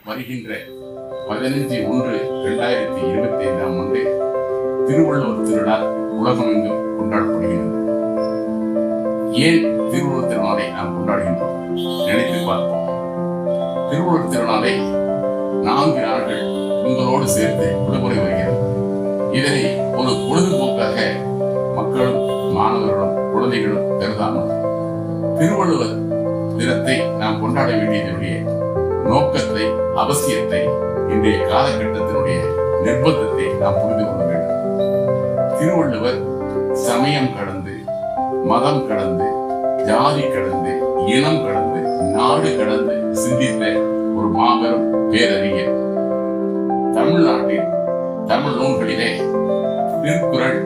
வருகின்ற 15/1/2025 திருவள்ளுவர் திருநாள் உலகமெங்கும் கொண்டாடப்படுகிறது. ஏன் திருவள்ளுவர் திருநாளை நாம் கொண்டாடுகின்றோம்? நினைத்து பார்ப்போம். திருவள்ளுவர் திருநாளை 4 நாட்கள் உங்களோடு சேர்த்து விடுமுறை வருகிறது. இதனை ஒரு பொழுதுபோக்காக மக்களும் மாணவர்களும் குழந்தைகளும் கருதாமல் திருவள்ளுவர் தினத்தை நாம் கொண்டாட வேண்டியதனுடைய நோக்கத்தை, அவசியத்தை, இன்றைய காலகட்டத்தினுடைய நிர்பந்தத்தை நாம் புரிந்து கொள்ள வேண்டும். திருவள்ளுவர் சமயம் கடந்து, மதம் கடந்து, ஜாதி கடந்து, இனம் கடந்து, நாடு கடந்து சிந்தித்த ஒரு மாபெரும் பேரறிஞர். தமிழ்நாட்டில் தமிழ் நூல்களிலே திருக்குறள்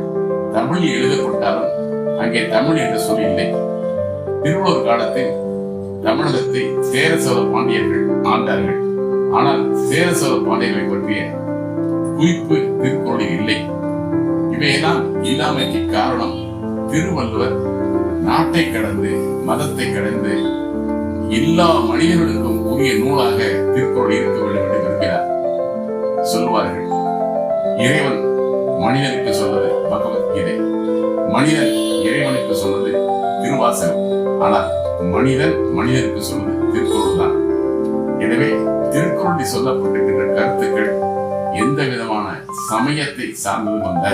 தமிழில் எழுதப்பட்டாலும் அங்கே தமிழ் என்ற சொல் இல்லை. திருவள்ளுவர் காலத்தில் தமிழகத்தை சேர சோழ பாண்டியர்கள் ஆண்டார்கள். ஆனால் சேர சோழ பாண்டியர்களை பற்றிய குறிப்பு திருக்குறளில் இல்லை. இவையெல்லாம் இல்லாமைக்கு காரணம் திருவள்ளுவர் நாட்டை கடந்து, மதத்தை கடந்து எல்லா மனிதர்களுக்கும் உரிய நூலாக திருக்குறள் இருக்க வேண்டும் என்று விரும்பினார். சொல்வார்கள், இறைவன் மனிதனுக்கு சொன்னது பகவத்கீதை, மனிதன் இறைவனுக்கு சொன்னது திருவாசகம். ஆனால் மனிதன் மனிதனுக்கு சொன்னது திருக்குறள் தான். எனவே திருக்குறளில் சொல்லப்பட்டிருக்கின்ற கருத்துக்கள் எந்த விதமான சமயத்தை சார்ந்ததும் அல்ல,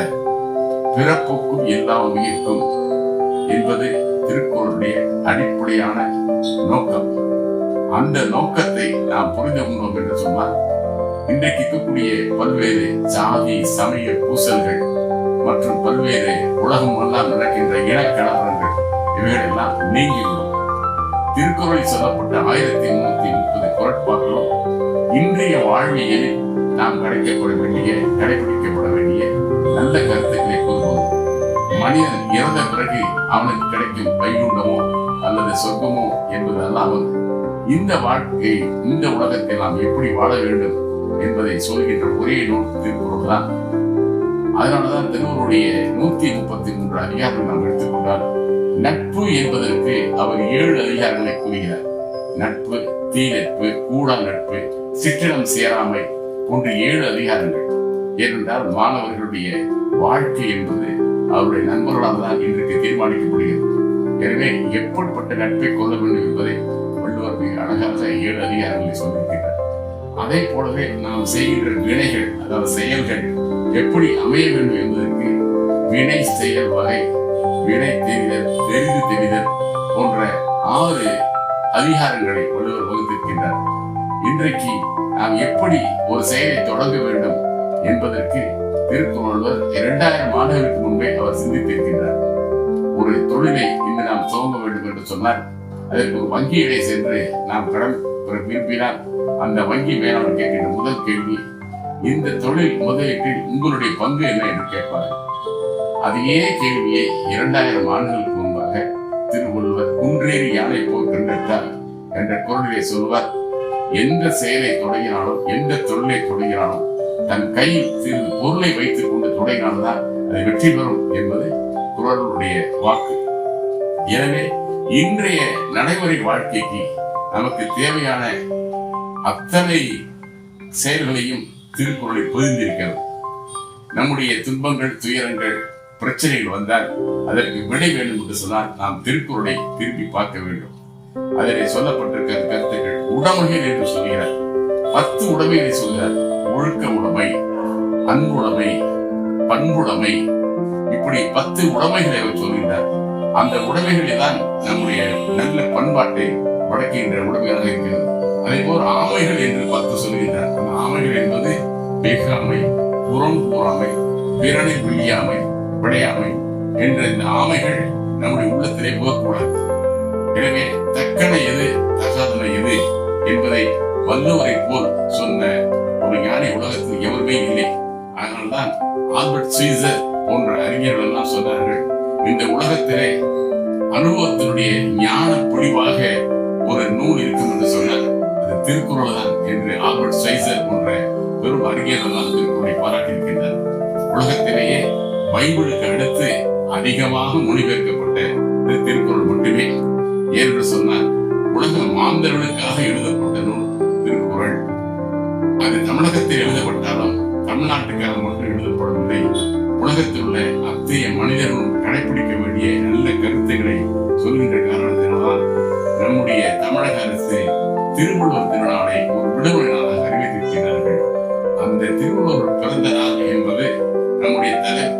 பிறப்புக்கும் எல்லா உயிர்க்கும் என்பது திருக்குறளுடைய அடிப்படையான நோக்கம். அந்த நோக்கத்தை நாம் புரிந்து கொண்டோம் என்று சொன்னால் இன்றைக்கு இருக்கக்கூடிய பல்வேறு ஜாதி சமய பூசல்கள் மற்றும் பல்வேறு உலகம் எல்லாம் நடக்கின்ற இனக்கலவரங்கள் இவைகளெல்லாம் நீங்கிவிடும். திருக்குறளில் சொல்லப்பட்ட 1330 குறட்பாக்களும் இன்றைய வாழ்வியல் நாம் கடைபிடிக்கப்பட வேண்டிய நல்ல கருத்துக்களை கூறுவோம். மனிதன் இறந்த பிறகு அவனுக்கு கிடைக்கும் வைகுண்டமோ அல்லது சொர்க்கமோ என்பது அல்லாமல் இந்த வாழ்க்கை, இந்த உலகத்தில் நாம் எப்படி வாழ வேண்டும் என்பதை சொல்கின்ற ஒரே நூல் திருக்குறள் தான். அதனாலதான் திருவள்ளுவருடைய 133 அதிகாரங்கள் நாம் எடுத்துக்கொண்டால் நட்பு என்பதற்கு அவர் 7 அதிகாரங்களை கூறுகிறார். நட்பு, தீ நட்பு, கூடா நட்பு, சிற்றிடம் சேராமை போன்ற 7 அதிகாரங்கள். ஏனென்றால் மாணவர்களுடைய வாழ்க்கை என்பது அவருடைய நண்பர்களால் தான் இன்றைக்கு தீர்மானிக்கப்படுகிறது. எனவே எப்படிப்பட்ட நட்பை கொள்ள வேண்டும் என்பதை வள்ளுவர் மிக அழகாக 7 அதிகாரங்களை சொல்லியிருக்கிறார். அதே போலவே நாம் செய்கின்ற வினைகள், அதாவது செயல்கள் எப்படி அமைய வேண்டும் என்பதற்கு வினை, செயல் வகை, வினை தெரிதல், தெரிந்து தெரிதல் போன்ற 6 அதிகாரங்களை வள்ளுவர் வகுத்திருக்கின்றார். இன்றைக்கு நாம் எப்படி ஒரு செயலை தொடங்க வேண்டும் என்பதற்கு திருக்குறள் 2000 ஆண்டுகளுக்கு முன்பே அவர் சிந்தித்திருக்கின்றார். ஒரு தொழிலை இன்று நாம் துவங்க வேண்டும் என்று சொன்னால் அதற்கு ஒரு வங்கியிலே சென்று நாம் கடன் விரும்பினால் அந்த வங்கி மேலாளர் கேட்கின்ற முதல் கேள்வி, இந்த தொழில் முதலீட்டில் உங்களுடைய பங்கு என்ன என்று கேட்பார்கள். அதே கேள்வியை 2000 ஆண்டுகளுக்கு முன்பாக திருவள்ளுவர் குன்றேறி யானை போல் கண்டெடுத்தார் என்ற குரலிலே சொல்வார். எந்த செயலை தொடங்கினாலும், எந்த தொழிலை தொடங்கினாலும் தன் கையில் சிறிது பொருளை வைத்துக் கொண்டு தொடங்கினால்தான் அது வெற்றி பெறும் என்பது குறளுடைய வாக்கு. எனவே இன்றைய நடைமுறை வாழ்க்கைக்கு நமக்கு தேவையான அத்தனை செயல்களையும் திருக்குறளில் பொதிந்திருக்கிறது. நம்முடைய துன்பங்கள், துயரங்கள், பிரச்சனைகள் வந்தால் அதற்கு விடை வேண்டும் என்று சொன்னால் நாம் திருக்குறளை திருப்பி பார்க்க வேண்டும். அதிலே சொல்லப்பட்டிருக்கிற கருத்துக்கள் உடைமைகள் என்று சொல்கிறார். 10 உடைமைகளை சொல்கிறார். ஒழுக்க உடைமை, அன்புடைமை, பண்புடைமை, இப்படி 10 உடைமைகளை அவர் சொல்கிறார். அந்த உடைமைகளில் தான் நம்முடைய நல்ல பண்பாட்டை வளர்க்கின்ற உடைமைகளாக இருக்கிறது. அதே போல் ஆமைகள் என்று 10 சொல்கிறார். அந்த ஆமைகள் என்பது பேகாமை, புறம் கூறாமை, பிறனை பிழியாமை, விளையாமை என்ற இந்த ஆமைகள் நம்முடைய உள்ளத்திலே புகக்கூடாது. எனவே தக்கன எது, தகாதன எது என்பதை வள்ளுவரை போல் சொன்ன ஒரு ஞானி உலகத்தில் எவருமே இல்லை. அதனால்தான் ஆல்பர்ட் ஸ்வீசர் போன்ற அறிஞர்கள் எல்லாம் சொன்னார்கள், இந்த உலகத்திலே அனுபவத்தினுடைய ஞான பொழிவாக ஒரு நூல் இருக்கும் என்று சொன்னார். அது திருக்குறள் தான் என்று ஆல்பர்ட் ஸ்வைசர் போன்ற பெரும் அறிஞர்கள் எல்லாம் திருக்குறளை பாராட்டியிருக்கின்றனர். உலகத்திலேயே பைபிளுக்கு அடுத்து அதிகமாக மொழிபெயர்க்கப்பட்ட திருக்குறள் மட்டுமே. ஏனென்று சொன்னால் உலக மாந்தர்களுக்காக எழுதப்பட்ட நூல் திருக்குறள். உலகத்தில் எழுதப்பட்டாலும் தமிழ்நாட்டுக்காக மட்டும் எழுதப்படவில்லை. உலகத்தில் உள்ள அத்தகைய மனிதர்களும் கடைபிடிக்க வேண்டிய நல்ல கருத்துக்களை சொல்கின்ற காரணத்தினால்தான் நம்முடைய தமிழக அரசு திருவள்ளுவர் திருநாளை ஒரு விடுமுறை நாளாக அறிவித்திருக்கிறார்கள். அந்த திருவள்ளுவர் பிறந்த நாள் என்பது நம்முடைய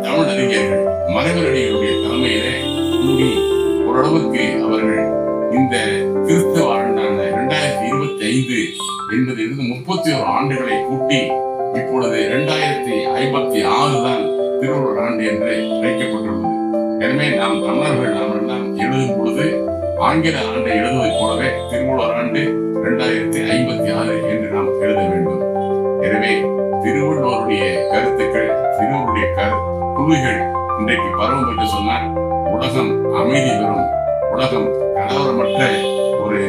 தமிழ் அறிஞர்கள் மரபரடிகளுடைய தலைமையிலே கூடி ஓரளவுக்கு அவர்கள் இந்த கிறிஸ்தவ ஆண்டான 2025 என்பதிலிருந்து 31 ஆண்டுகளை கூட்டி இப்பொழுது 2056 தான் திருவள்ளுவர் ஆண்டு என்று வைக்கப்பட்டுள்ளது. எனவே நாம் தமிழர்கள் நாம் எழுதும் பொழுது ஆங்கில ஆண்டை எழுதுவதைப் போலவே திருவள்ளுவர் ஆண்டு 2056 என்று நாம் எழுத வேண்டும். எனவே திருவள்ளுவருடைய கருத்துக்கள், திருவள்ளுவருடைய துளிகள் இன்றைக்கு பரவும் என்று சொன்னால் உலகம் அமைதி பெறும், உலகம் கலவரமற்ற ஒரு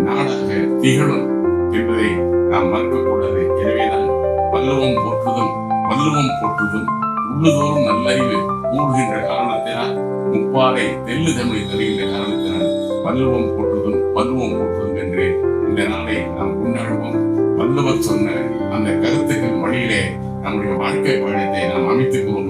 நாடாக திகழும் என்பதை நாம் மறுக்கக்கூடாது. எனவேதான் வள்ளுவம் போற்றுதும் உள்ளுதோறும் நல்லறிவு கூறுகின்ற காரணத்தினால் முப்பாலை தெல்லு தமிழை தருகின்ற காரணத்தினால் வள்ளுவம் போற்றுதும் என்று இந்த நாளை நாம் கொண்டாடுவோம். வள்ளுவர் சொன்ன அந்த கருத்துக்கள் வழியிலே நம்முடைய வாழ்க்கை பயணத்தை நாம் அமைத்துக் கொள்வோம்.